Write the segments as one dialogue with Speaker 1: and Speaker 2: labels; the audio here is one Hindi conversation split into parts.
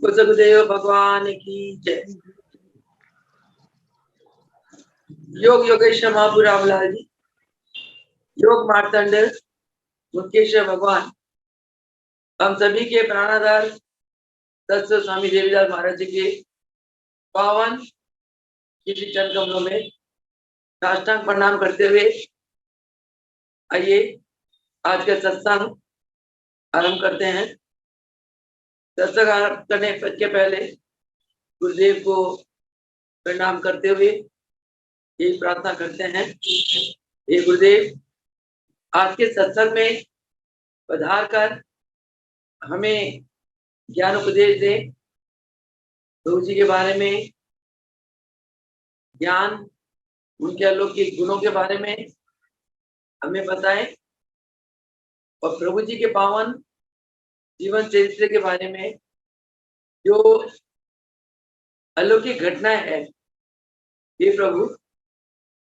Speaker 1: सुखदेव भगवान की जय। योग योगेश्वर महाप्रभु रामलाल जी, योग मार्तंड मुक्तेश्वर भगवान, हम सभी के प्राणाधार सत्संग स्वामी देवीदास महाराज जी के पावन कीर्ति चरण कमलों में साष्टांग प्रणाम करते हुए आइए आज का सत्संग आरंभ करते हैं। सत्संग आरंभ करने के पहले गुरुदेव को प्रणाम करते हुए यही प्रार्थना करते हैं, हे गुरुदेव, आज के सत्संग में पधार कर हमें ज्ञान उपदेश दें, प्रभु जी के बारे में ज्ञान, उनके अलौकिक गुणों के बारे में हमें बताएं और प्रभु जी के पावन जीवन चरित्र के बारे में जो अलौकिक घटनाएं है, ये प्रभु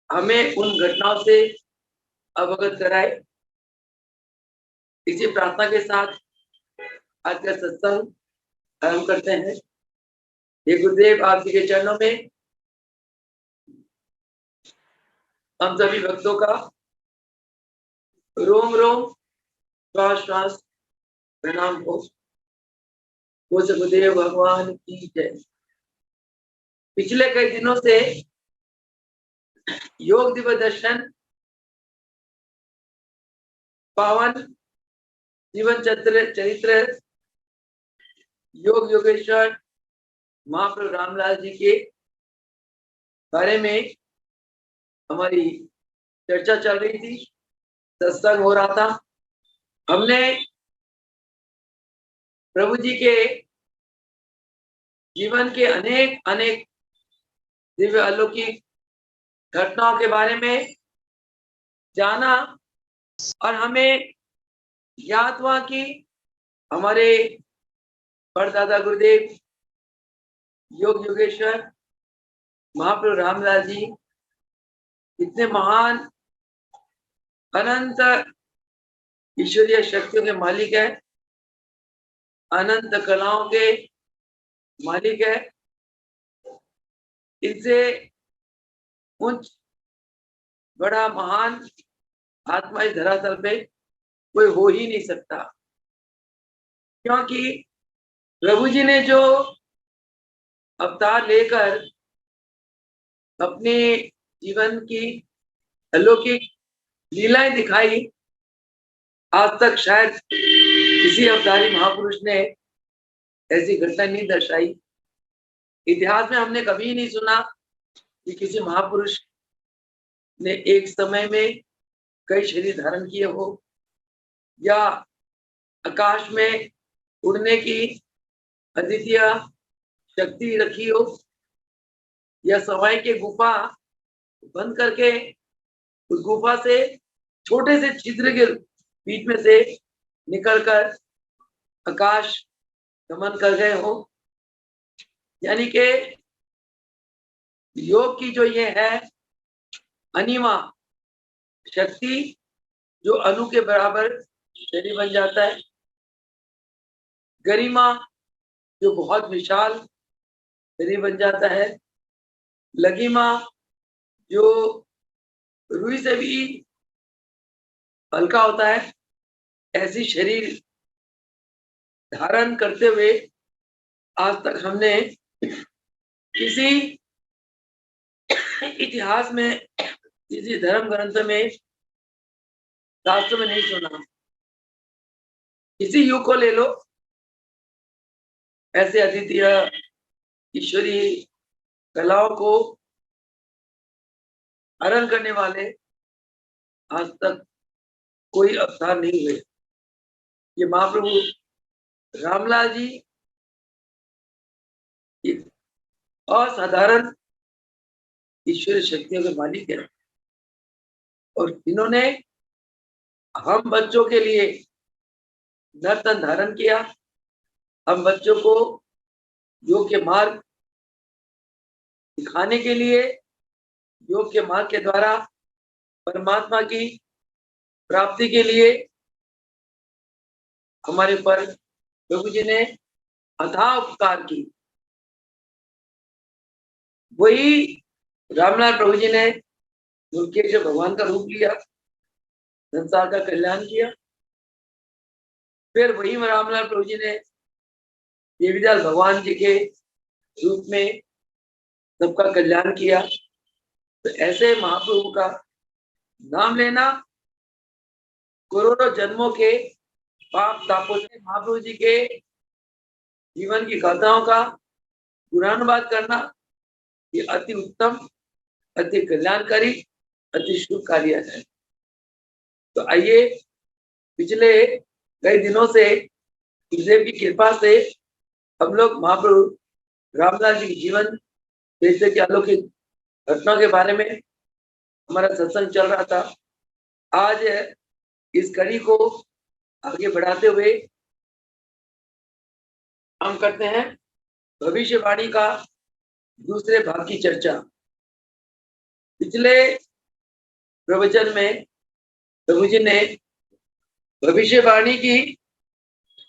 Speaker 1: हमें उन घटनाओं से अवगत कराए। इसी प्रार्थना के साथ आज का सत्संग आरंभ करते हैं। ये गुरुदेव, आप जी के चरणों में हम सभी भक्तों का रोम रोम श्वास श्वास प्रणाम हो। गुरुदेव भगवान की जय। पिछले कई दिनों से योग दिव्य दर्शन पावन जीवन चरित्र योग योगेश्वर महाप्रभु रामलाल जी के बारे में हमारी चर्चा चल रही थी, सत्संग हो रहा था। हमने प्रभु जी के जीवन के अनेक अनेक दिव्य अलौकिक घटनाओं के बारे में जाना और हमें याद हुआ कि हमारे परदादा गुरुदेव योग योगेश्वर महाप्रभु रामलाल जी इतने महान अनंत ईश्वरीय शक्तियों के मालिक है, अनंत कलाओं के मालिक है। इनसे उच्च बड़ा महान आत्मा इस धरातल पे कोई हो ही नहीं सकता, क्योंकि प्रभु जी ने जो अवतार लेकर अपने जीवन की अलौकिक लीलाएं दिखाई, आज तक शायद किसी अवतारी महापुरुष ने ऐसी घटना नहीं दर्शाई। इतिहास में हमने कभी नहीं सुना कि किसी महापुरुष ने एक समय में कई शरीर धारण किए हो, या आकाश में उड़ने की अद्वितीय शक्ति रखी हो, या सवाई के गुफा बंद करके उस गुफा से छोटे से छिद्र के बीच में से निकलकर आकाश गमन कर गए हो। यानी कि योग की जो ये है अनिमा शक्ति, जो अणु के बराबर शरीर बन जाता है, गरिमा जो बहुत विशाल शरीर बन जाता है, लघिमा जो रुई से भी हल्का होता है, ऐसी शरीर धारण करते हुए आज तक हमने किसी इतिहास में, किसी धर्म ग्रंथ में, शास्त्र में नहीं सुना। किसी युग को ले लो, ऐसे अद्वितीय ईश्वरीय कलाओं को हरण करने वाले आज तक कोई अवतार नहीं हुए। ये महाप्रभु रामलाल जी असाधारण ईश्वरीय शक्तियों के मालिक है, और इन्होंने हम बच्चों के लिए नर तन धारण किया। हम बच्चों को योग के मार्ग दिखाने के लिए, योग के मार्ग के द्वारा परमात्मा की प्राप्ति के लिए हमारे पर प्रभु जी ने अथाह उपकार की। वही रामलाल प्रभु जी ने उनके जो भगवान का रूप लिया, संसार का कल्याण किया। फिर वही रामलाल प्रभु जी ने देवीदास भगवान जी के रूप में सबका कल्याण किया। तो ऐसे महाप्रभु का नाम लेना करोड़ों जन्मों के पाप तापों से महाप्रभु जी के जीवन की गाथाओं का पुराणवाद करना, ये अति उत्तम, अति कल्याणकारी, अति शुभ कार्य है। तो आइए, पिछले कई दिनों से गुरुदेव की कृपा से हम लोग महाप्रभु रामलाल जी के जीवन जैसे कि अलौकिक घटना के बारे में हमारा सत्संग चल रहा था। आज इस कड़ी को आगे बढ़ाते हुए हम करते हैं भविष्यवाणी का दूसरे भाग की चर्चा। पिछले प्रवचन में प्रभु जी ने भविष्यवाणी की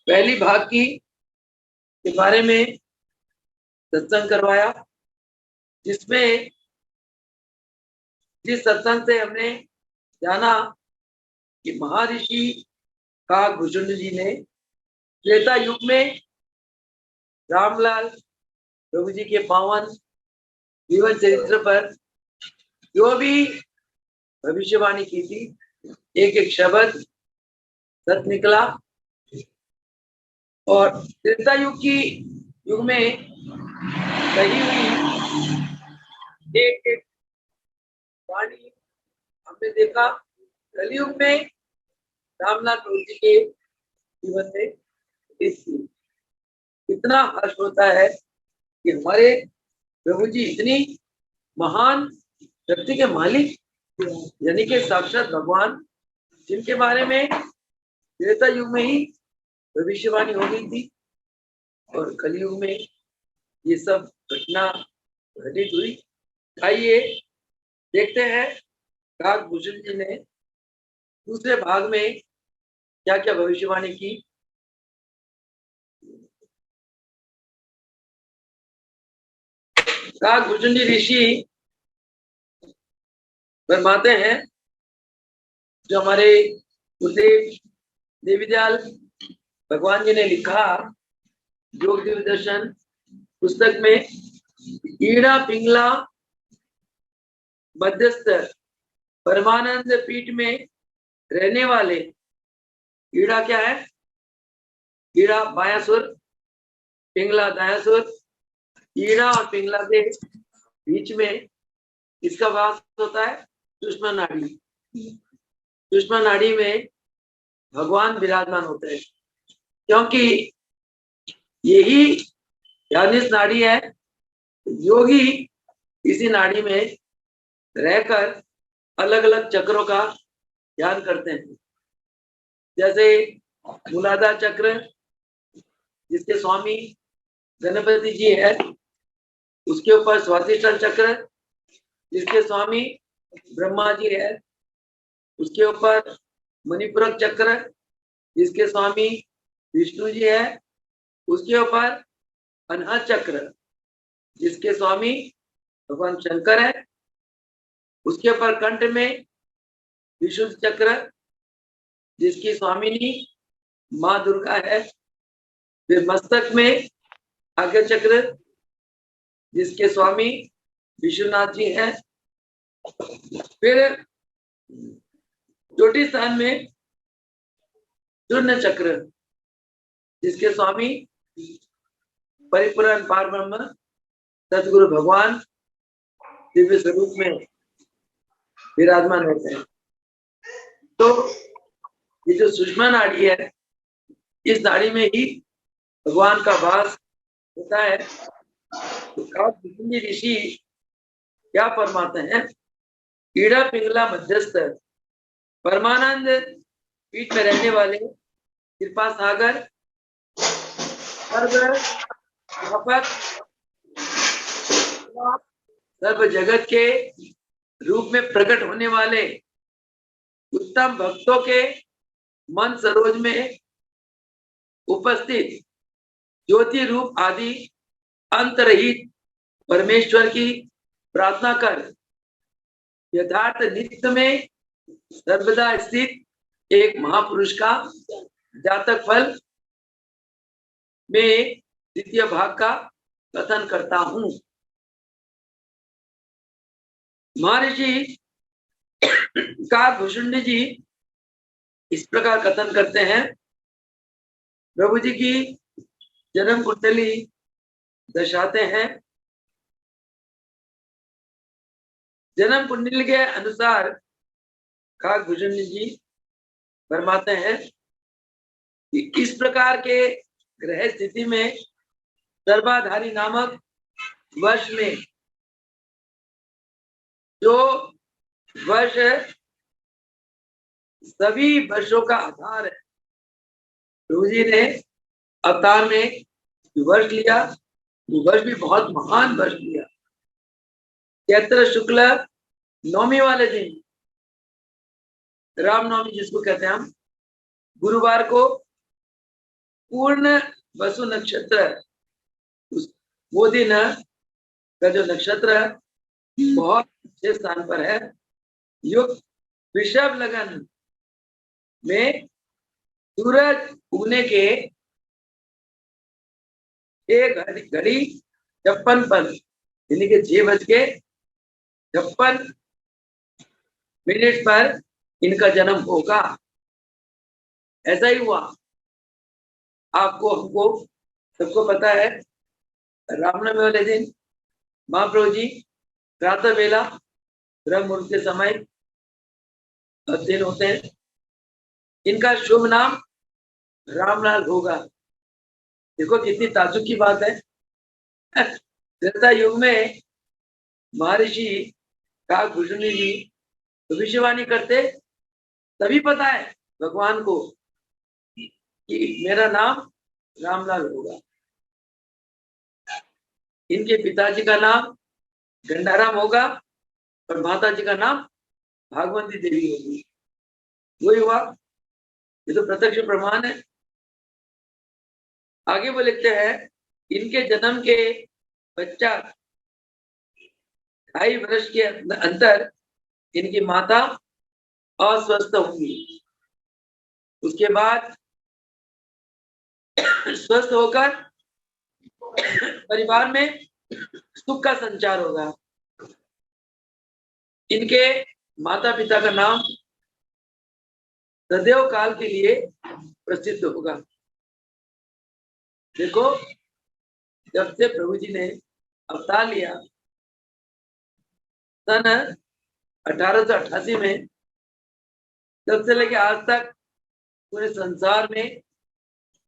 Speaker 1: पहली भाग की के बारे में सत्संग करवाया, जिसमें जिस सत्संग से हमने जाना कि महर्षि काकभूषुंड जी ने त्रेता युग में रामलाल प्रभु जी के पावन जीवन चरित्र पर जो भी भविष्यवाणी की थी, एक एक शब्द सत निकला। और त्रेता युग में कही हुई एक एक वाणी हमने देखा कलयुग में रामलाल प्रभु जी के जीवन में इतना हर्ष होता है कि हमारे प्रभु जी इतनी महान शक्ति के मालिक, यानी कि साक्षात भगवान, जिनके बारे में त्रेता युग में ही भविष्यवाणी हो गई थी और कलयुग में ये सब घटना घटित हुई। आइए देखते हैं काकभूषुंड जी ने दूसरे भाग में क्या क्या भविष्यवाणी की। काकभूषुंड जी ऋषि फरमाते हैं, जो हमारे गुरुदेव देवीदयाल भगवान जी ने लिखा योग दिव्य दर्शन पुस्तक में, ईड़ा पिंगला मध्यस्थ परमानंद पीठ में रहने वाले, ईड़ा क्या है? ईड़ा बायां सुर, पिंगला दायां सुर। ईड़ा और पिंगला के बीच में इसका वास होता है सुषमा नाड़ी। सुषमा नाड़ी में भगवान विराजमान होते हैं, क्योंकि यही ध्यानिस नाड़ी है। योगी इसी नाड़ी में रहकर अलग अलग चक्रों का ध्यान करते हैं। जैसे मूलाधार चक्र, जिसके स्वामी गणपति जी है, उसके ऊपर स्वाधिष्ठान चक्र, जिसके स्वामी ब्रह्मा जी है, उसके ऊपर मणिपुरक चक्र, जिसके स्वामी विष्णु जी है, उसके ऊपर अनाहत चक्र, जिसके स्वामी भगवान शंकर है, उसके ऊपर कंठ में विशुद्ध चक्र, जिसकी स्वामिनी माँ दुर्गा है। फिर मस्तक में आज्ञा चक्र, जिसके स्वामी विश्वनाथ जी हैं। फिर चोटी स्थान में चूर्ण चक्र, जिसके स्वामी परिपूर्ण पार ब्रह्म सदगुरु भगवान दिव्य स्वरूप में विराजमान होते हैं। तो ये जो सुषमा नाड़ी है, इस नाड़ी में ही भगवान का वास होता है। तो काकभूषुंड जी ऋषि क्या फरमाते हैं? ईड़ा पिंगला मध्यस्थ परमानंद पीठ में रहने वाले कृपा सागर सर्व जगत के रूप में प्रकट होने वाले उत्तम भक्तों के मन सरोज में उपस्थित ज्योति रूप आदि अंतरहित परमेश्वर की प्रार्थना कर यथार्थ नित्य में सर्वदा स्थित एक महापुरुष का जातक फल में द्वितीय भाग का कथन करता हूं। महर्षि काकभूषुंडी जी इस प्रकार कथन करते हैं। प्रभु जी की जन्म कुंडली दर्शाते हैं। जन्म कुंडली के अनुसार काकभूषुंडी जी फरमाते हैं कि इस प्रकार के ग्रह स्थिति में सर्वाधारी नामक वर्ष में, जो वर्ष सभी वर्षों का आधार है, प्रभु जी ने अवतार में वर्ष लिया, वो वर्ष भी बहुत महान वर्ष लिया। चैत्र शुक्ल नवमी वाले दिन, रामनवमी जिसको कहते हैं हम, गुरुवार को पूर्ण वसु नक्षत्र, वो दिन का जो नक्षत्र बहुत अच्छे स्थान पर है। युग वृषभ लगन में सूरज उगने के एक घड़ी 56 पर, यानी कि 6:56 पर इनका जन्म होगा। ऐसा ही हुआ। आपको हमको सबको पता है, रामनवमी वाले दिन महाप्रभु जी प्रातः बेला ब्रह्म मुहूर्त के समय दिन होते हैं। इनका शुभ नाम रामलाल होगा। देखो कितनी ताज्जुब की बात है। त्रेता युग में महर्षि काकभूषुंडी जी भविष्यवाणी करते, तभी पता है भगवान को कि मेरा नाम रामलाल होगा। इनके पिताजी का नाम गंडाराम होगा और माता जी का नाम भागवती देवी होगी। वही हुआ, ये तो प्रत्यक्ष प्रमाण है। आगे वो लिखते हैं, इनके जन्म के पश्चात 2.5 वर्ष के अंतर इनकी माता अस्वस्थ होंगी। उसके बाद स्वस्थ होकर परिवार में सुख का संचार होगा। इनके माता पिता का नाम सदैव काल के लिए प्रसिद्ध होगा। देखो, जब से प्रभु जी ने अवतार लिया सन 1888 में, तब से लेके आज तक पूरे संसार में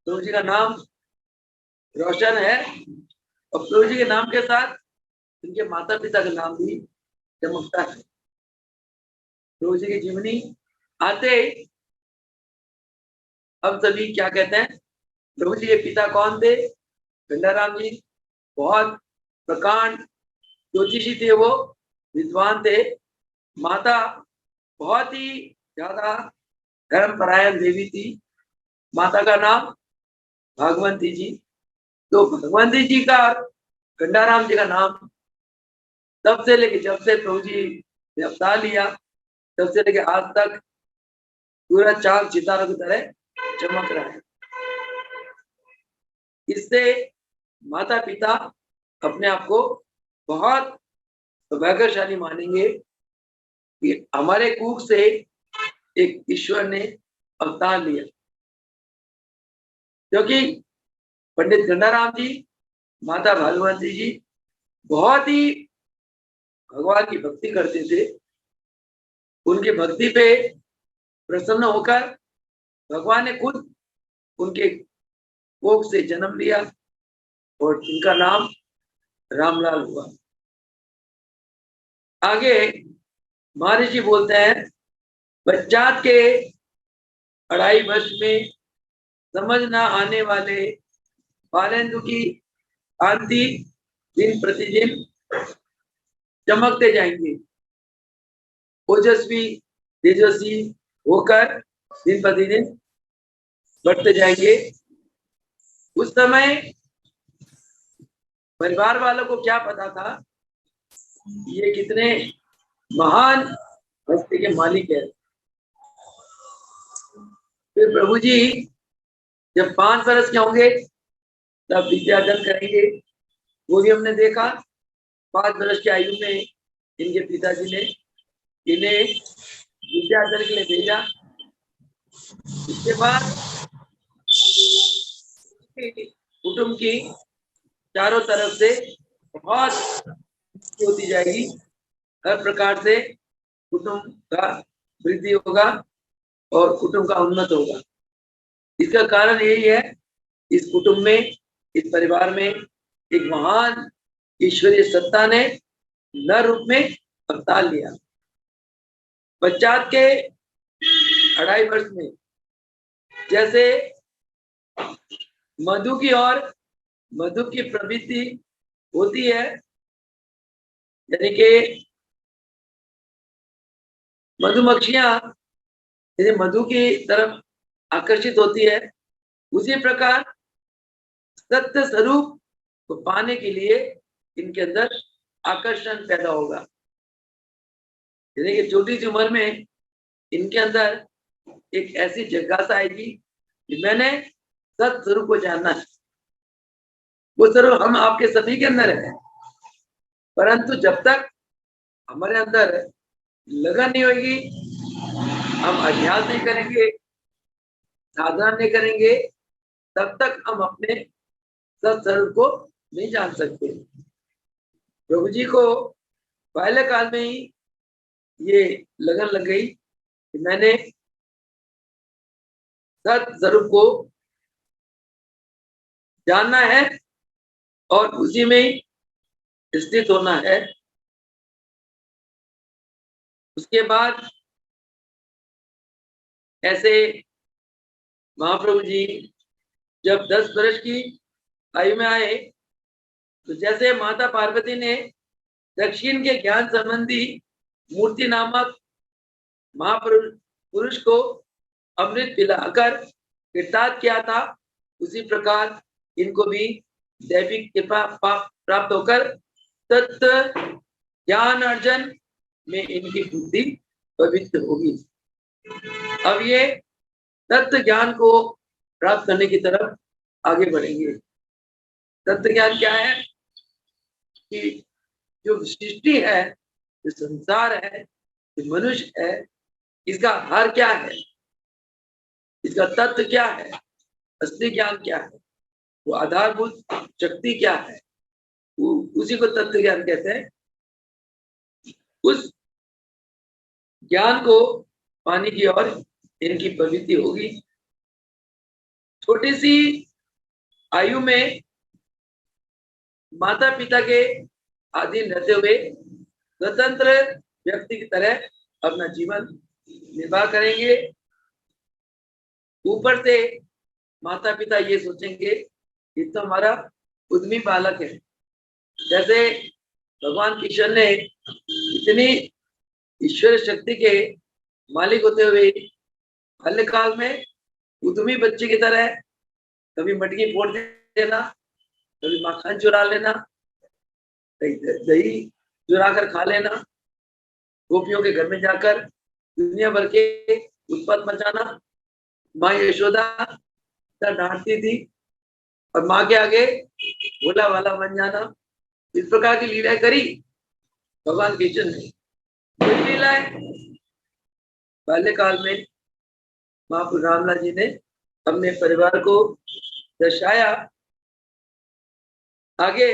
Speaker 1: प्रभु जी का नाम रोशन है। और प्रभु जी के नाम के साथ इनके माता पिता का नाम भी चमकता है। प्रभु जी की जीवनी आते हम सभी क्या कहते हैं, प्रभु जी के पिता कौन थे? गंडाराम जी बहुत प्रकांड ज्योतिषी थे, वो विद्वान थे। माता बहुत ही ज्यादा धर्मपरायण देवी थी। माता का नाम भागवती जी। तो भगवती जी का गंडाराम जी का नाम तब से लेके, जब से प्रभु जी ने अवतार लिया, तब से लेके आज तक सूरज चांद सितारों की तरह चमक रहा है। इससे माता पिता अपने आप को बहुत सौभाग्यशाली मानेंगे कि हमारे कुख से एक ईश्वर ने अवतार लिया। क्योंकि पंडित गंडाराम जी, माता भागवती जी बहुत ही भगवान की भक्ति करते थे। उनकी भक्ति पे प्रसन्न होकर भगवान ने खुद उनके कोख से जन्म लिया और इनका नाम रामलाल हुआ। आगे महर्षि बोलते हैं, बच्चात के 2.5 वर्ष में समझ न आने वाले बालेंदु की कांति दिन प्रतिदिन चमकते जाएंगे, ओजस्वी तेजस्वी होकर दिन प्रतिदिन बढ़ते जाएंगे। उस समय परिवार वालों को क्या पता था ये कितने महान हस्ती के मालिक है। फिर प्रभु जी जब 5 वर्ष के होंगे तब विद्यार्जन करेंगे, वो भी हमने देखा। 5 वर्ष की आयु में इनके पिताजी ने इन्हें विद्यार्जन के लिए भेजा। इसके बाद कुटुंब की चारों तरफ से बहुत होती जाएगी, हर प्रकार से कुटुंब का वृद्धि होगा और कुटुंब का उन्नत होगा। इसका कारण यही है, इस कुटुंब में, इस परिवार में एक महान ईश्वरीय सत्ता ने नर रूप में अवतार लिया। पश्चात के 2.5 वर्ष में जैसे मधु की प्रवृत्ति होती है, यानी कि मधुमक्खियां यदि मधु की तरफ आकर्षित होती है, उसी प्रकार सत्य स्वरूप को पाने के लिए इनके अंदर आकर्षण पैदा होगा। यानी कि छोटी सी उम्र में इनके अंदर एक ऐसी जिज्ञासा आएगी कि मैंने सत्य स्वरूप को जानना है। वो स्वरूप हम आपके सभी के अंदर है, परंतु जब तक हमारे अंदर लगन नहीं होगी, हम अभ्यास नहीं करेंगे, साधना नहीं करेंगे, तब तक हम अपने सत्स्वरूप को नहीं जान सकते। प्रभु जी को पहले काल में ही ये लगन लग गई कि मैंने सत्स्वरूप को जानना है और उसी में ही स्थित होना है। उसके बाद ऐसे महाप्रभु जी जब 10 वर्ष की आयु में आए, तो जैसे माता पार्वती ने दक्षिण के ज्ञान संबंधी मूर्ति नामक महापुरुष को अमृत पिलाकर कृतार्थ किया था, उसी प्रकार इनको भी दैविक कृपा प्राप्त होकर तत्व ज्ञान अर्जन में इनकी बुद्धि पवित्र होगी। अब ये तत्व ज्ञान को प्राप्त करने की तरफ आगे बढ़ेंगे। तत्व ज्ञान क्या है कि जो सृष्टि है, जो संसार है, जो मनुष्य है, इसका आधार क्या है, इसका तत्व क्या है, असली ज्ञान क्या है, वो आधारभूत शक्ति क्या है, उसी को तत्व ज्ञान कहते हैं। उस ज्ञान को पाने की ओर इनकी प्रवृत्ति होगी। छोटी सी आयु में माता पिता के अधीन रहते हुए स्वतंत्र व्यक्ति की तरह अपना जीवन निर्वाह करेंगे। ऊपर से माता पिता ये सोचेंगे कि तो हमारा उद्यमी बालक है। जैसे भगवान कृष्ण ने इतनी ईश्वर शक्ति के मालिक होते हुए बाल्यकाल में उद्यमी बच्चे की तरह कभी मटकी फोड़ देना, कभी मक्खन चुरा लेना, दही चुरा कर खा लेना, गोपियों के घर में जाकर दुनिया भर के उत्पात मचाना, माँ यशोदा डांटती थी और माँ के आगे भोला वाला बन जाना, इस प्रकार की लीलाएं करी भगवान कृष्ण ने। कुछ लीलाएं बाल्यकाल में महाप्रभु रामलाल जी ने अपने परिवार को दर्शाया। आगे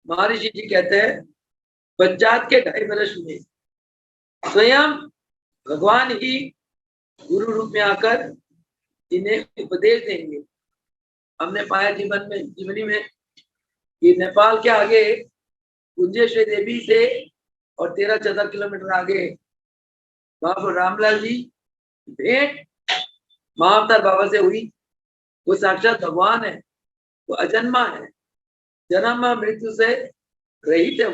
Speaker 1: महर्षि जी कहते हैं, पश्चात के 2.5 वर्ष में स्वयं भगवान ही गुरु रूप में आकर इन्हें उपदेश देंगे। हमने पाया जीवनी में कि नेपाल के आगे कुंजेश्वरी देवी से और 13-14 किलोमीटर आगे महाप्रभु रामलाल जी भेंट महाअवतार बाबा से हुई। वो साक्षात भगवान है, वो अजन्मा है, जन्म मृत्यु से रहित है।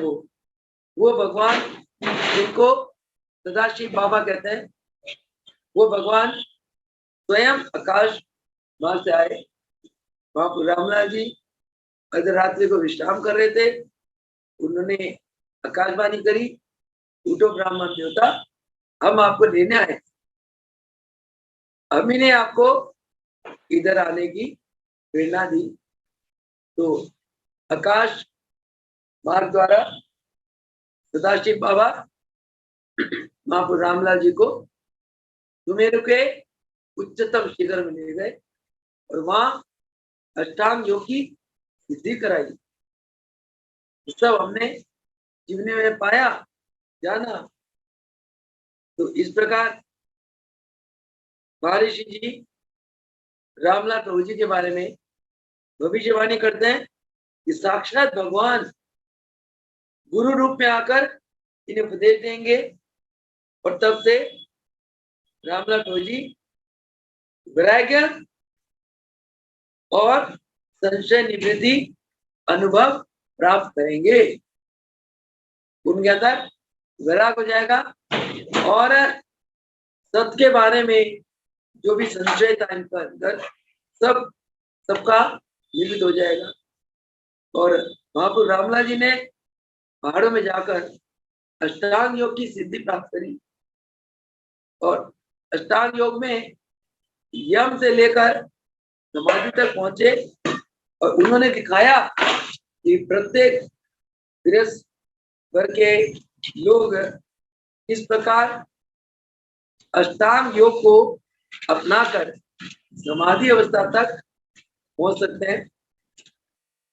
Speaker 1: वो भगवान जिनको सदाशिव बाबा कहते हैं, वो भगवान स्वयं आकाश मार्ग से आए। महाप्रभु रामलाल जी अर्धरात्रि को विश्राम कर रहे थे, उन्होंने आकाशवाणी करी, उठो ब्राह्मण देवता, हम आपको लेने आए, हम ही ने आपको इधर आने की प्रेरणा दी। तो आकाश मार्ग द्वारा सदाशिव बाबा महापुर रामलाल जी को सुमेरु के उच्चतम शिखर में ले गए और वहां अष्टांग योग की सिद्धि कराई। सब हमने जीवन में पाया, जाना। तो इस प्रकार महर्षि जी रामलाल प्रभु जी के बारे में भविष्यवाणी करते हैं कि साक्षात भगवान गुरु रूप में आकर इन्हें उपदेश देंगे और तब से रामलाल प्रभु जी वैराग्य और संशय निवृत्ति अनुभव प्राप्त करेंगे। उनके अंदर वैराग हो जाएगा और सत्य के बारे में जो भी संशय था इनका अंदर सबका निवृत्त हो जाएगा। और महापुर रामलाल जी ने पहाड़ों में जाकर अष्टांग योग की सिद्धि प्राप्त करी और अष्टांग योग में यम से लेकर समाधि तक पहुंचे और उन्होंने दिखाया कि प्रत्येक गृहस्थ वर्ग के लोग इस प्रकार अष्टांग योग को अपनाकर समाधि अवस्था तक पहुंच सकते हैं।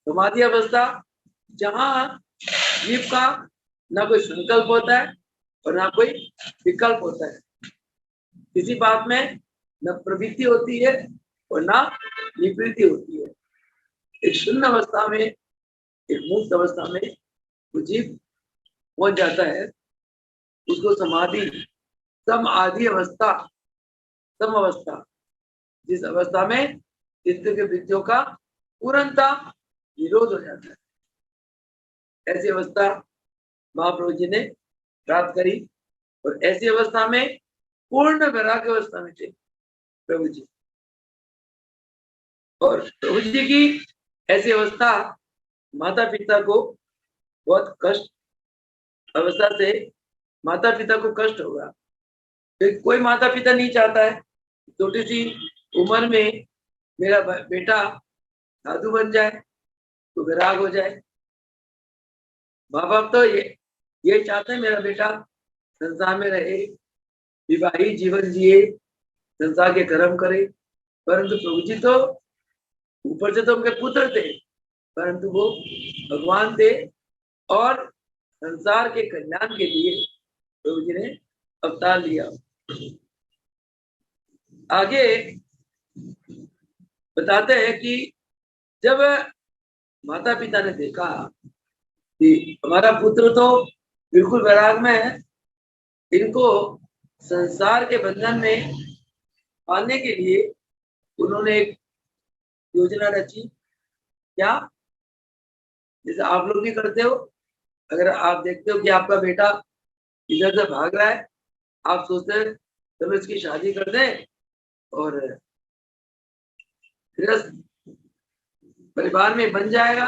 Speaker 1: समाधि अवस्था जहां जीव का ना कोई संकल्प होता है और ना कोई विकल्प होता है, किसी बात में न प्रवृत्ति होती है और ना निवृत्ति होती है। एक शून्य अवस्था में, एक मुक्त अवस्था में वो जीव पहुंच जाता है, उसको समाधि सम आदि अवस्था, सम अवस्था, जिस अवस्था में चित्त के वृत्तियों का पूर्णता विरोध हो जाता है, ऐसी अवस्था महाप्रभु जी ने प्राप्त करी और ऐसी अवस्था में पूर्ण वैराग्य अवस्था में थे प्रभु जी। और प्रभु जी की ऐसी अवस्था माता पिता को बहुत कष्ट, अवस्था से माता पिता को कष्ट होगा। तो कोई माता पिता नहीं चाहता है छोटी सी उम्र में मेरा बेटा साधु बन जाए तो वैराग हो जाए। माँ बाप तो ये चाहते हैं मेरा बेटा संसार में रहे, विवाहित जीवन जिए, संसार के कर्म करे, परंतु प्रभु जी तो ऊपर से तो उनके पुत्र थे, परंतु वो भगवान थे और संसार के कल्याण के लिए प्रभु जी ने अवतार लिया। आगे बताते हैं कि जब माता पिता ने देखा कि हमारा पुत्र तो बिल्कुल वैराग में है, इनको संसार के बंधन में पालने के लिए उन्होंने एक योजना रची। क्या? जैसे आप लोग भी करते हो, अगर आप देखते हो कि आपका बेटा इधर से भाग रहा है, आप सोचते हैं चलो इसकी शादी कर दें और गृहस्थ परिवार में बन जाएगा,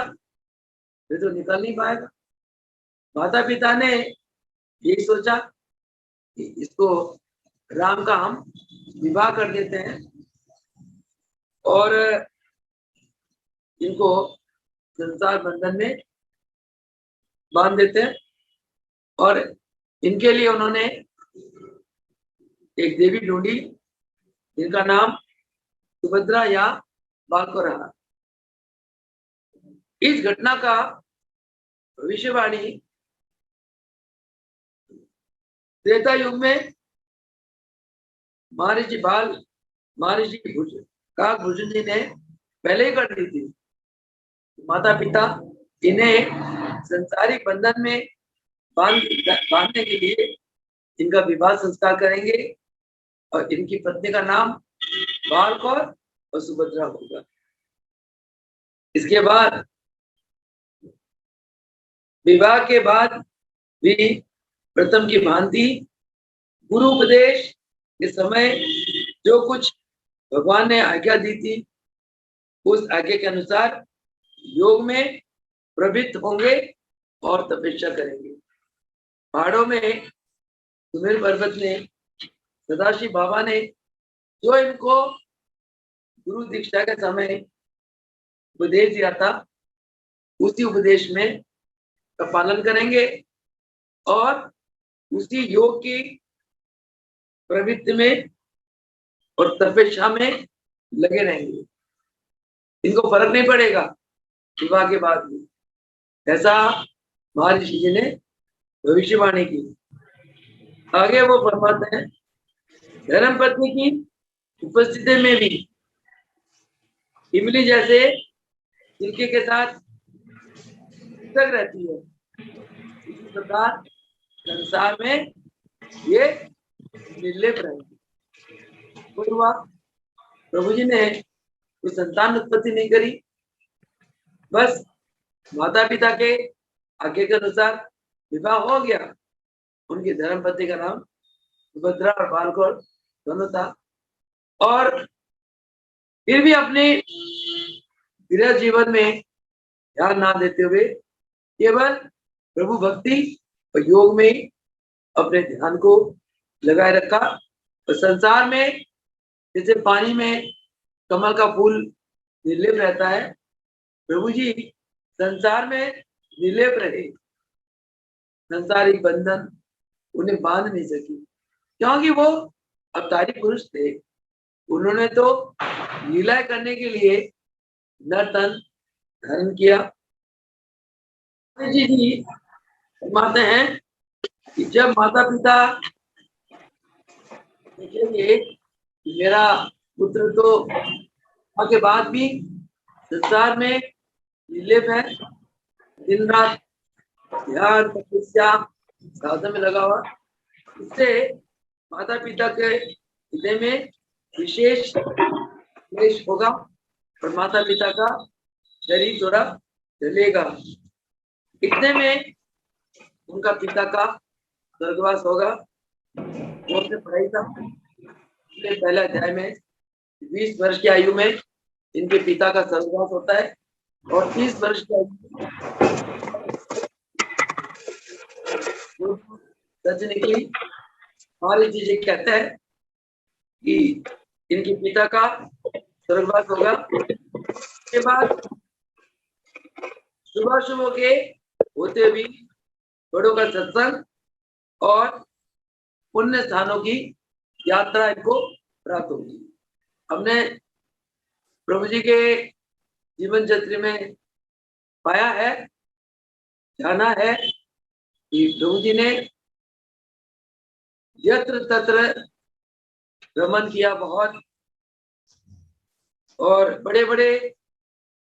Speaker 1: फिर तो निकल नहीं पाएगा। माता पिता ने यही सोचा कि इसको राम का हम विवाह कर देते हैं और इनको संसार बंधन में बांध देते हैं। और इनके लिए उन्होंने एक देवी ढूंढी जिनका नाम सुभद्रा या बालको रहा। इस घटना का भविष्यवाणी त्रेता युग में महर्षि काकभूषण जी ने पहले ही कर दी थी। माता पिता इन्हें संसारिक बंधन में बांधने के लिए इनका विवाह संस्कार करेंगे और इनकी पत्नी का नाम बालकौर और सुभद्रा होगा। इसके बाद विवाह के बाद भी प्रथम की भांति गुरु उपदेश के समय जो कुछ भगवान ने आज्ञा दी थी, उस आज्ञा के अनुसार योग में प्रवृत्त होंगे और तपस्या करेंगे। पहाड़ों में सुमेर पर्वत ने सदाशिव बाबा ने जो इनको गुरु दीक्षा के समय उपदेश दिया था, उसी उपदेश में का पालन करेंगे और उसी योग की प्रवृत्ति में और तपस्या में लगे रहेंगे। इनको फर्क नहीं पड़ेगा विवाह के बाद भी। ऐसा महर्षि जी ने भविष्यवाणी की। आगे वो फरमाते हैं, धर्म पत्नी की उपस्थिति में भी इमली जैसे छिलके के साथ चिपक रहती है, इसी प्रकार संसार में ये निर्लेप रहेंगे। कोई हुआ, प्रभु जी ने कोई संतान उत्पत्ति नहीं करी, बस माता पिता के आज्ञा के अनुसार विवाह हो गया। उनकी धर्मपत्नी का नाम सुभद्रा और बालकोर दोनों था। और फिर भी अपने गृह जीवन में ध्यान ना देते हुए केवल प्रभु भक्ति और योग में अपने ध्यान को लगाए रखा। और संसार में जैसे पानी में कमल का फूल निर्लेप रहता है, प्रभु जी संसार में निर्लेप रहे। संसारिक बंधन उन्हें बांध नहीं सकी, क्योंकि वो अवतारी पुरुष थे। उन्होंने तो लीला करने के लिए नर्तन धारण किया। जी मानते हैं कि जब माता पिता देखेंगे मेरा पुत्र तो के बाद भी संसार में निर्लेप है, दिन रात ध्यान तपस्या साधन में लगा हुआ, इससे माता पिता के हृदय में विशेष क्लेश होगा और माता पिता का शरीर थोड़ा जलेगा। इतने में उनका पिता का स्वर्गवास होगा। पढ़ाई था पहला अध्याय में 20 वर्ष की आयु में इनके पिता का स्वर्गवास होता है और 30 वर्ष की आयु सच निकली। हमारी चीजें कहते हैं कि इनके पिता का स्वर्गवास होगा। के बाद सुबह सुबह के होते भी बड़ों का सत्संग और पुण्य स्थानों की यात्रा इनको प्राप्त होगी। हमने प्रभु जी के जीवन चरित्र में पाया है, जाना है कि प्रभु जी ने यत्र तत्र भ्रमण किया बहुत, और बड़े बड़े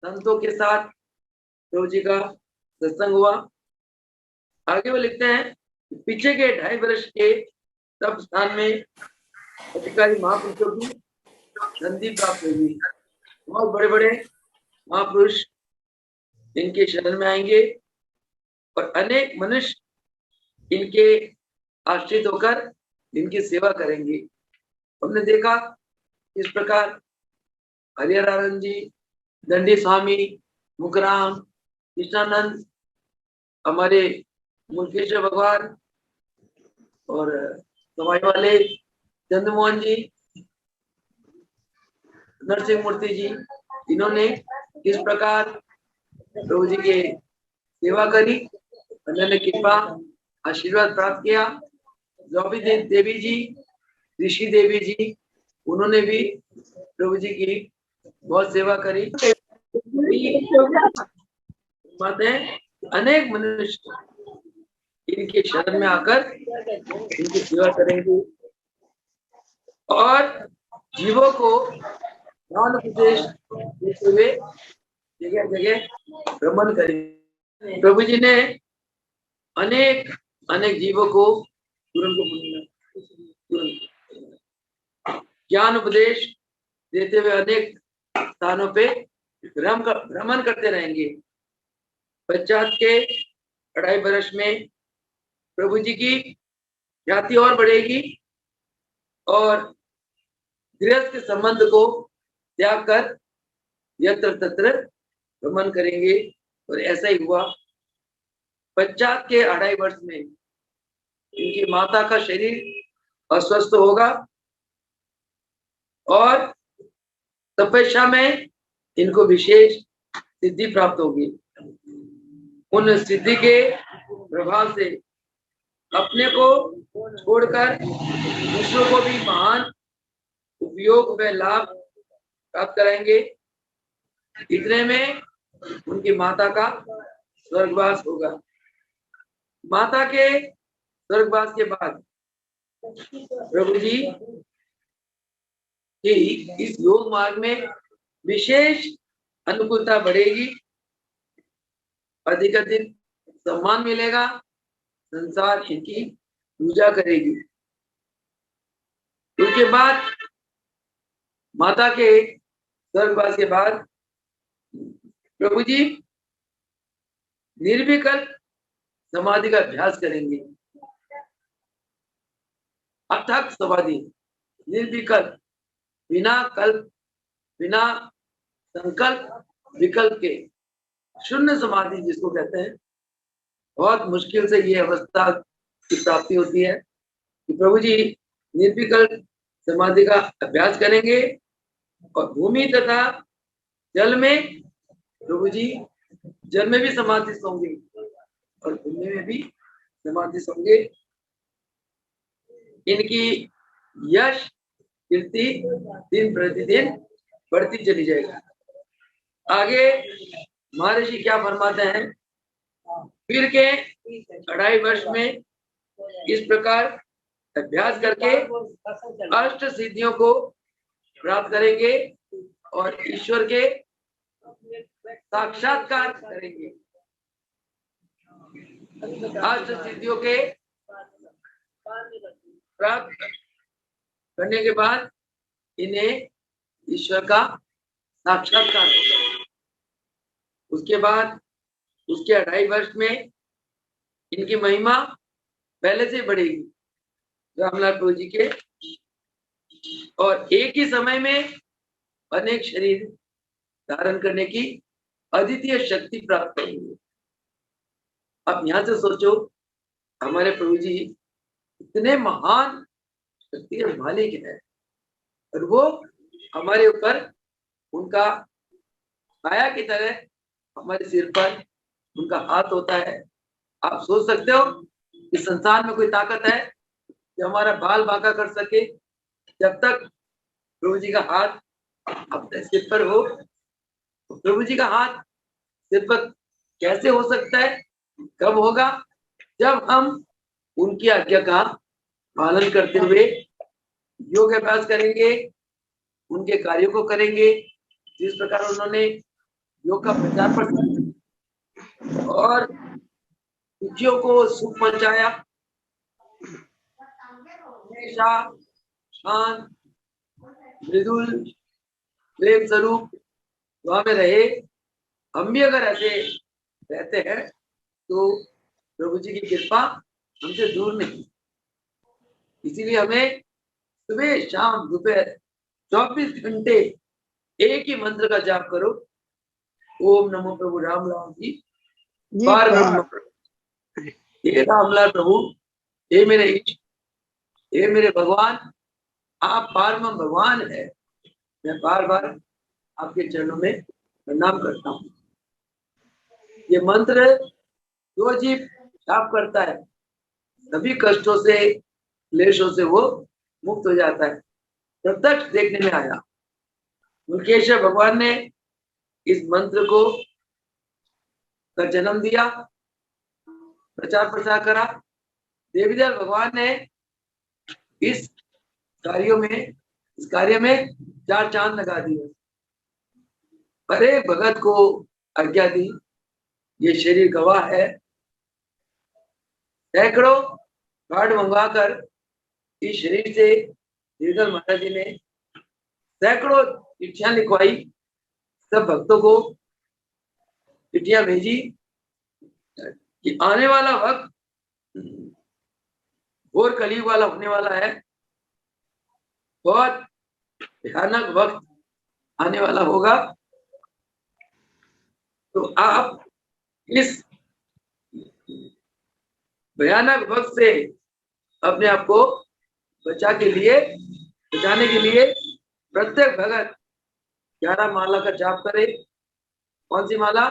Speaker 1: संतों के साथ प्रभु जी का सत्संग हुआ। आगे वो लिखते हैं, पीछे के 2.5 वर्ष के तप स्थान में अधिकारी महापुरुषों की गंदी प्राप्त होगी। बहुत बड़े बड़े महापुरुष इनके शरण में आएंगे और अनेक मनुष्य इनके आश्रित होकर इनकी सेवा करेंगे। हमने देखा इस प्रकार हरिहरानंद जी, दंडी स्वामी, मुकराम, कृष्णानंद, हमारे मुल्केश्वर भगवान और सवाई वाले चंद्रमोहन जी, नरसिंह मूर्ति जी, इन्होंने किस प्रकार प्रभु जी के सेवा करी, उन्होंने कृपा आशीर्वाद प्राप्त किया। द्रौपदी देवी जी, ऋषि देवी जी, उन्होंने भी प्रभु जी की बहुत सेवा करी। अनेक मनुष्य इनके शरण में आकर इनकी सेवा करेंगे और जीवों को ज्ञान उपदेश देते हुए जगह जगह भ्रमण करेंगे। प्रभु जी ने अनेक अनेक जीवों को ज्ञान उपदेश देते हुए अनेक स्थानों पे भ्रमण करते रहेंगे। पश्चात के 2.5 वर्ष में प्रभु जी की ख्याति और बढ़ेगी और गृहस्थ के संबंध को त्याग कर यत्र तत्र गमन करेंगे। और ऐसा ही हुआ। पश्चात के 2.5 वर्ष में इनकी माता का शरीर अस्वस्थ होगा और तपस्या में इनको विशेष सिद्धि प्राप्त होगी। उन सिद्धि के प्रभाव से अपने को छोड़कर दूसरों को भी महान उपयोग व लाभ प्राप्त कराएंगे। इतने में उनकी माता का स्वर्गवास होगा। माता के स्वर्गवास के बाद प्रभु जी की इस योग मार्ग में विशेष अनुकूलता बढ़ेगी, अधिक अधिक सम्मान मिलेगा, संसार इनकी पूजा करेगी। उसके बाद माता के स्वर्गवास के बाद प्रभु जी निर्विकल्प समाधि का अभ्यास करेंगे। अथक समाधि, निर्विकल्प, बिना कल्प, बिना संकल्प विकल्प के शून्य समाधि जिसको कहते हैं। बहुत मुश्किल से ये अवस्था की प्राप्ति होती है कि प्रभु जी निर्विकल्प समाधि का अभ्यास करेंगे और भूमि तथा जल में प्रभु जी जल में भी समाधि होंगे और भूमि में भी समाधि होंगे। इनकी यश कीर्ति दिन प्रतिदिन बढ़ती चली जाएगी। आगे महर्षि क्या फरमाते हैं? फिर के 2.5 वर्ष में इस प्रकार अभ्यास करके अष्ट सिद्धियों को प्राप्त करेंगे और ईश्वर के साक्षात्कार करेंगे। अष्ट सिद्धियों के प्राप्त करने के बाद इन्हें ईश्वर का साक्षात्कार होगा। उसके बाद उसके 2.5 वर्ष में इनकी महिमा पहले से बढ़ेगी रामलाल प्रभु जी के, और एक ही समय में अनेक शरीर धारण करने की अद्वितीय शक्ति प्राप्त होगी। अब यहाँ से सोचो, हमारे प्रभु जी इतने महान शक्ति के मालिक है और वो हमारे ऊपर उनका छाया की तरह हमारे सिर पर उनका हाथ होता है। आप सोच सकते हो कि संसार में कोई ताकत है जो हमारा बाल बांका कर सके? जब तक प्रभु जी का हाथ अपने सिर पर हो, तो प्रभु जी का हाथ सिर पर कैसे हो सकता है? कब होगा? जब हम उनकी आज्ञा का पालन करते हुए योग अभ्यास करेंगे, उनके कार्यों को करेंगे जिस प्रकार उन्होंने योग का प्रचार प्रसार और दुखियों को सुख पहुंचाया, शांत मृदुल प्रेम स्वरूप वहां में रहे। हम भी अगर ऐसे रहते हैं तो प्रभु जी की कृपा हमसे दूर नहीं। इसीलिए हमें सुबह शाम दोपहर 24 घंटे एक ही मंत्र का जाप करो, ओम नमो प्रभु रामलाल जी पार ब्रह्म। हे रामलाल प्रभु, हे मेरे इष्ट, हे मेरे भगवान, आप पारम भगवान है। मैं बार बार आपके चरणों में प्रणाम करता हूँ। ये मंत्र जो जीव जाप करता है सभी कष्टों से क्लेशों से वो मुक्त हो जाता है। प्रत्यक्ष देखने में आया। मुकेश्वर भगवान ने इस मंत्र को का जन्म दिया, प्रचार प्रसार करा। देवीदयाल भगवान ने इस कार्य में 4 चांद लगा दिए। अरे भगत को आज्ञा दी, ये शरीर गवाह है। सैकड़ों कार्ड मंगवाकर इस शरीर से देवीदयाल महाराज जी ने सैकड़ों चिट्ठियां लिखवाई, सब भक्तों को चिट्ठियां भेजी कि आने वाला वक्त घोर कलयुग वाला होने वाला है, बहुत भयानक वक्त आने वाला होगा। तो आप इस भयानक वक्त से अपने आप को बचाने के लिए प्रत्येक भगत 11 माला का जाप करे। कौन सी माला?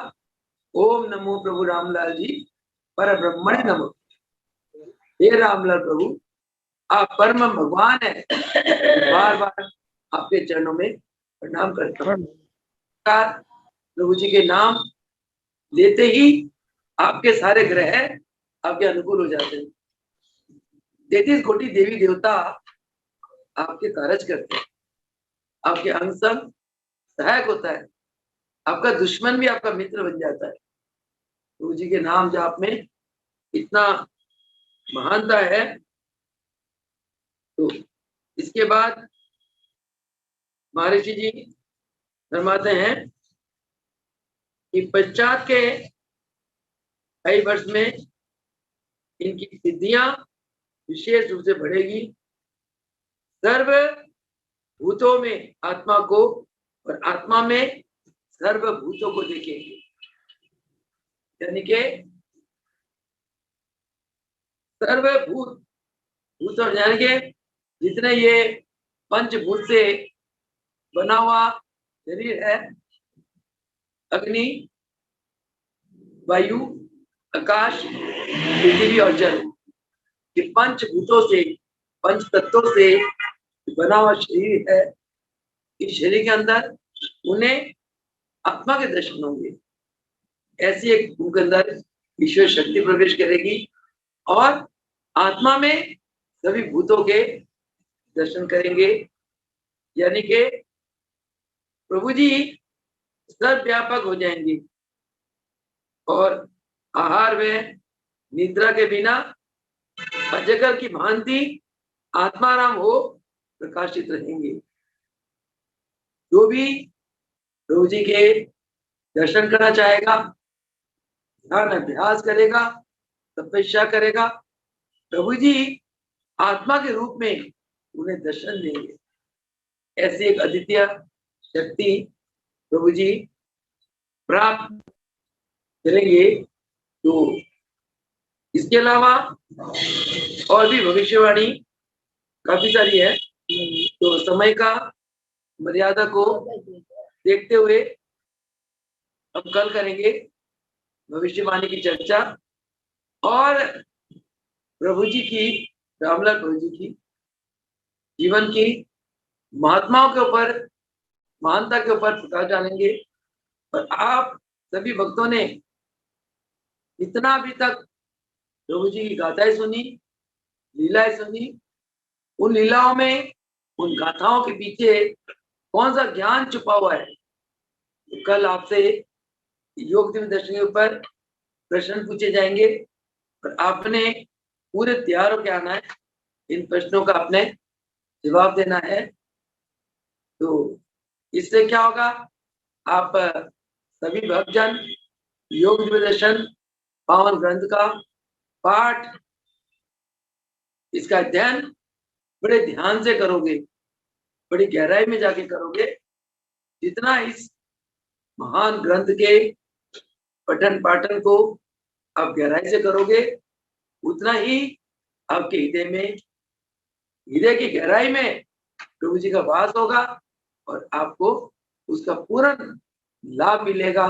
Speaker 1: ओम नमो प्रभु रामलाल जी पर ब्रह्मण नमो। हे रामलाल प्रभु, आप परम भगवान है। बार बार आपके चरणों में प्रणाम करता हूँ। प्रभु जी के नाम लेते ही आपके सारे ग्रह आपके अनुकूल हो जाते हैं। 33 कोटि देवी देवता आपके कारज करते हैं, आपके अंग संग सहायक होता है, आपका दुश्मन भी आपका मित्र बन जाता है। प्रभु जी के नाम जाप में इतना महानता है। तो इसके बाद महर्षि जी फरमाते हैं कि पश्चात के कई वर्ष में इनकी सिद्धियां विशेष रूप से बढ़ेगी। सर्व भूतों में आत्मा को और आत्मा में सर्वभूतों को देखेंगे। यानी कि सर्वभूत भूत यानी कि जितने ये पंचभूत से बना हुआ शरीर है, अग्नि, वायु, आकाश, पृथ्वी और जल, ये पंचभूतों से, पंच तत्वों से बना हुआ शरीर है। इस शरीर के अंदर उन्हें आत्मा के दर्शन होंगे। ऐसी एक उनके अंदर ईश्वर शक्ति प्रवेश करेगी और आत्मा में सभी भूतों के दर्शन करेंगे। यानी कि प्रभु जी सर्वव्यापक हो जाएंगे और आहार व निद्रा के बिना अजगर की भांति आत्माराम हो प्रकाशित रहेंगे। जो भी प्रभु जी के दर्शन करना चाहेगा, ध्यान अभ्यास करेगा, तपस्या करेगा, प्रभु जी आत्मा के रूप में उन्हें दर्शन देंगे। ऐसी एक अद्वितीय शक्ति प्रभु जी प्राप्त करेंगे। तो इसके अलावा और भी भविष्यवाणी काफी सारी है। तो समय का मर्यादा को देखते हुए हम कल करेंगे भविष्यवाणी की चर्चा और प्रभु जी की, रामलाल प्रभु जी की जीवन की महात्माओं के ऊपर, महानता के ऊपर प्रकाश डालेंगे। और आप सभी भक्तों ने इतना अभी तक प्रभु जी की गाथाएं सुनी, लीलाएं सुनी, उन लीलाओं में, उन गाथाओं के पीछे कौन सा ज्ञान छुपा हुआ है, तो कल आपसे योग दिन दर्शन के ऊपर प्रश्न पूछे जाएंगे और आपने पूरे तैयार होकर आना है। इन प्रश्नों का आपने जवाब देना है। तो इससे क्या होगा, आप सभी भक्तजन योग दर्शन पावन ग्रंथ का पाठ, इसका अध्ययन बड़े ध्यान से करोगे, बड़ी गहराई में जाके करोगे। जितना इस महान ग्रंथ के पठन पाठन को आप गहराई से करोगे, उतना ही आपके हृदय की गहराई में प्रभु जी का वास होगा और आपको उसका पूर्ण लाभ मिलेगा।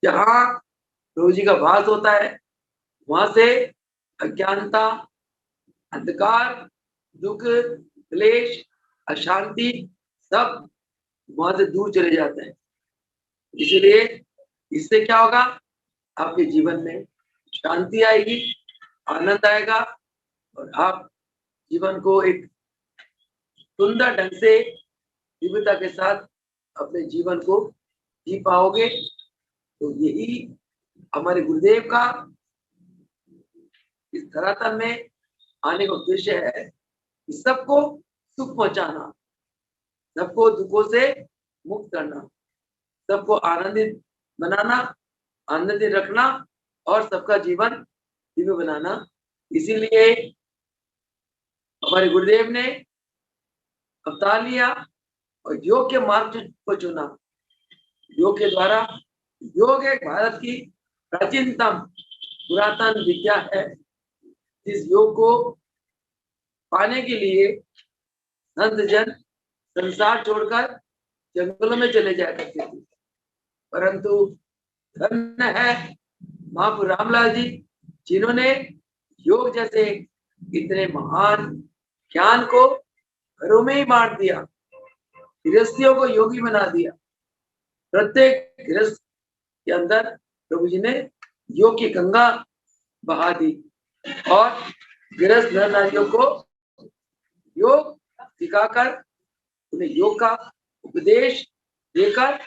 Speaker 1: जहाँ प्रभु जी का वास होता है, वहां से अज्ञानता, अंधकार, दुख, क्लेश, अशांति सब वहां से दूर चले जाते हैं। इसलिए इससे क्या होगा, आपके जीवन में शांति आएगी, आनंद आएगा और आप जीवन को एक सुंदर ढंग से दिव्यता के साथ अपने जीवन को जी पाओगे। तो यही हमारे गुरुदेव का इस धरातल में आने का उद्देश्य है कि सबको सुख पहुंचाना, सबको दुखों से मुक्त करना, सबको आनंदित बनाना, आनंदित रखना और सबका जीवन दिव्य बनाना। इसीलिए हमारे गुरुदेव ने अवतार लिया और योग के मार्ग को चुना। योग के द्वारा योग एक भारत की प्राचीनतम पुरातन विद्या है। इस योग को पाने के लिए संत जन संसार छोड़कर जंगलों में चले जाया करते थे, परंतु धन्य है महाप्रभु रामलाल जी, जिन्होंने योग जैसे इतने महान ज्ञान को घरों में ही बांट दिया, गृहस्थियों को योगी बना दिया। प्रत्येक गृहस्थ के अंदर प्रभु जी ने योग की गंगा बहा दी और गृहस्थ नर नारियों को योग सिखाकर उन्हें योग का उपदेश देकर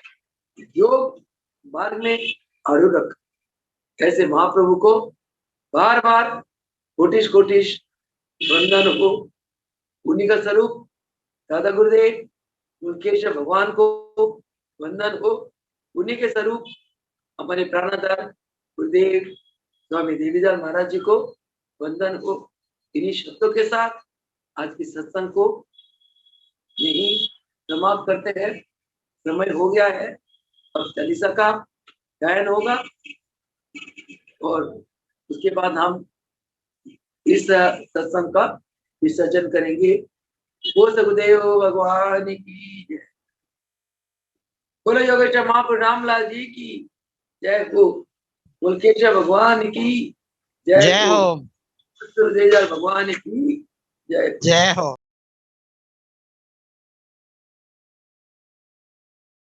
Speaker 1: योग मार्ग में आरूढ़ रखा। ऐसे महाप्रभु को बार बार कोटिश कोटिश वंदन हो। उन्हीं का स्वरूप दादा गुरुदेव मुकेश भगवान को वंदन हो। उन्हीं के स्वरूप हमारे प्राणाधार गुरुदेव स्वामी देवीदास महाराज जी को वंदन हो। इन्हीं शब्दों के साथ आज की सत्संग को यही समाप्त करते हैं। समय हो गया है और चालीसा का गायन होगा और उसके बाद हम इस सत्संग का विसर्जन करेंगे। वो सगुदेव भगवान की जय। बोलो योगेश्वर महाप्रभु रामलाल जी की जय हो। मुल्केश्वर भगवान की जय हो। भगवान की जय हो।